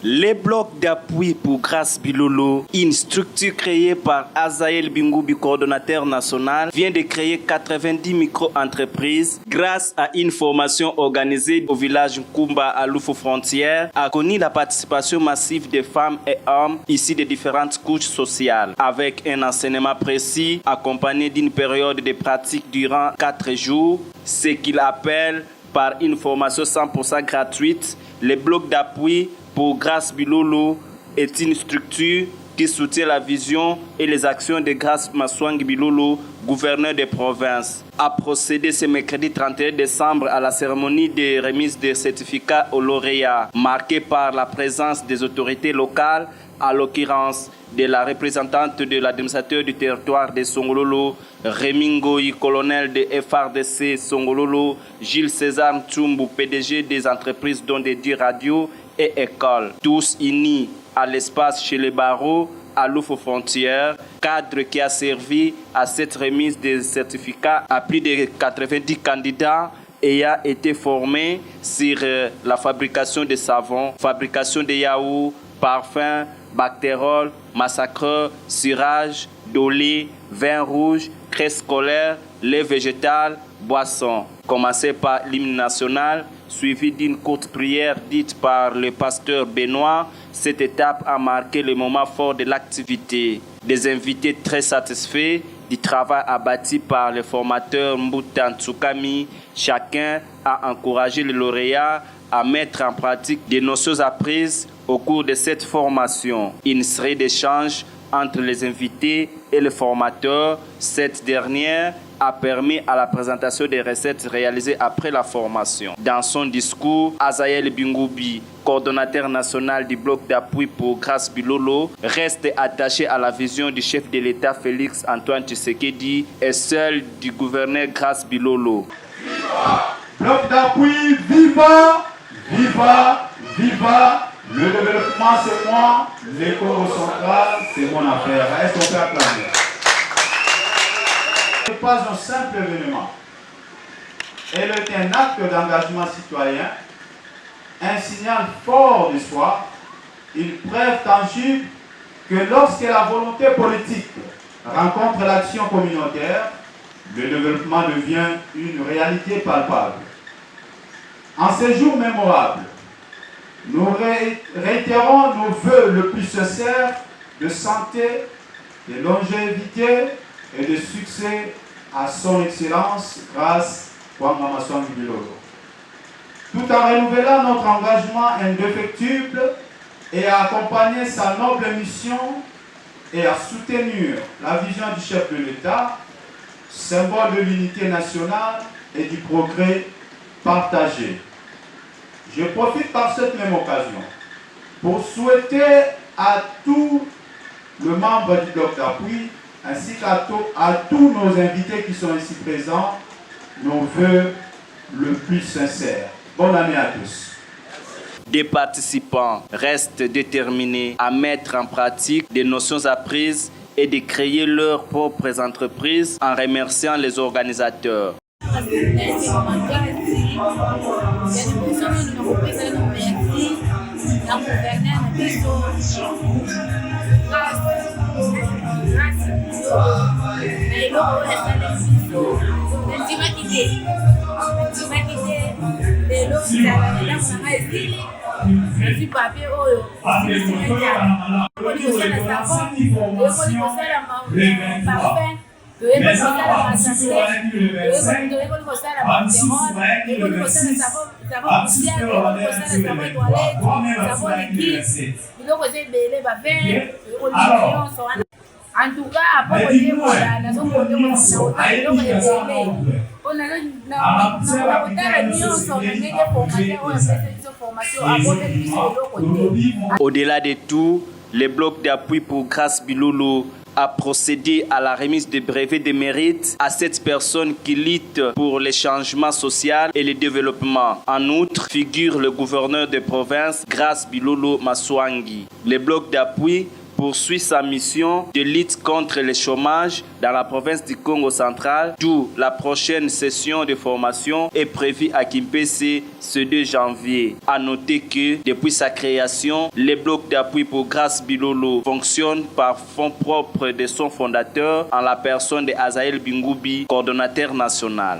Les blocs d'appui pour Grâce Bilolo, une structure créée par Azaël Bingoubi, coordonnateur national, vient de créer 90 micro-entreprises grâce à une formation organisée au village Nkumba à Loufou Frontière, a connu la participation massive des femmes et hommes issus de différentes couches sociales, avec un enseignement précis accompagné d'une période de pratique durant 4 jours, ce qu'il appelle par une formation 100% gratuite. Les blocs d'appui pour Grâce Bilolo est une structure qui soutient la vision et les actions de Grâce Maswangi Bilolo, gouverneur des provinces. A procédé ce mercredi 31 décembre à la cérémonie de remise des certificats aux lauréats, marquée par la présence des autorités locales, à l'occurrence de la représentante de l'administrateur du territoire de Songololo, Remingoy, colonel de FRDC Songololo, Gilles César Tchumbu, PDG des entreprises dont des radio et écoles, tous unis à l'espace chez les barreaux à Loufou Frontière, cadre qui a servi à cette remise des certificats à plus de 90 candidats ayant été formés sur la fabrication de savon, fabrication de yaourts, parfums, bactérol, massacreur, cirage, dolé, vin rouge, crème scolaire, lait végétal, boisson. Commencé par l'hymne national, suivi d'une courte prière dite par le pasteur Benoît, cette étape a marqué le moment fort de l'activité. Des invités très satisfaits du travail abattu par le formateur Mbuta Tsukami, chacun a encouragé les lauréats à mettre en pratique des notions apprises au cours de cette formation. Une série d'échanges entre les invités et le formateur. Cette dernière a permis à la présentation des recettes réalisées après la formation. Dans son discours, Azaël Bingoubi, coordonnateur national du bloc d'appui pour Grâce Bilolo, reste attaché à la vision du chef de l'État Félix Antoine Tshisekedi et celle du gouverneur Grâce Bilolo. Viva! Bloc d'appui, viva! Viva! Viva! Le développement c'est moi, l'école centrale c'est mon affaire. Est-ce qu'on peut applaudir? Ce n'est pas un simple événement. Elle est un acte d'engagement citoyen, un signal fort d'espoir, une preuve tangible que lorsque la volonté politique rencontre l'action communautaire, le développement devient une réalité palpable. En ces jours mémorables, nous réitérons nos vœux le plus sincères de santé, de longévité et de succès à son Excellence Grâce Kwanga Maswangi Bilolo. Tout en renouvelant notre engagement indéfectible et à accompagner sa noble mission et à soutenir la vision du chef de l'État, symbole de l'unité nationale et du progrès partagé. Je profite par cette même occasion pour souhaiter à tous les membres du bloc d'appui ainsi qu'à tous nos invités qui sont ici présents nos vœux le plus sincères. Bonne année à tous. Des participants restent déterminés à mettre en pratique des notions apprises et de créer leurs propres entreprises en remerciant les organisateurs. En tout cas, après, au-delà de tout, les blocs d'appui pour Grâce Bilolo a procédé à la remise de brevets de mérite à cette personne qui lutte pour le changement social et le développement. En outre, figure le gouverneur de province Grâce Bilolo Maswangi. Les blocs d'appui poursuit sa mission de lutte contre le chômage dans la province du Congo central, d'où la prochaine session de formation est prévue à Kimpese ce 2 janvier. À noter que depuis sa création, le bloc d'appui pour Grace Bilolo fonctionne par fonds propres de son fondateur en la personne de Azaël Bingoubi, coordonnateur national.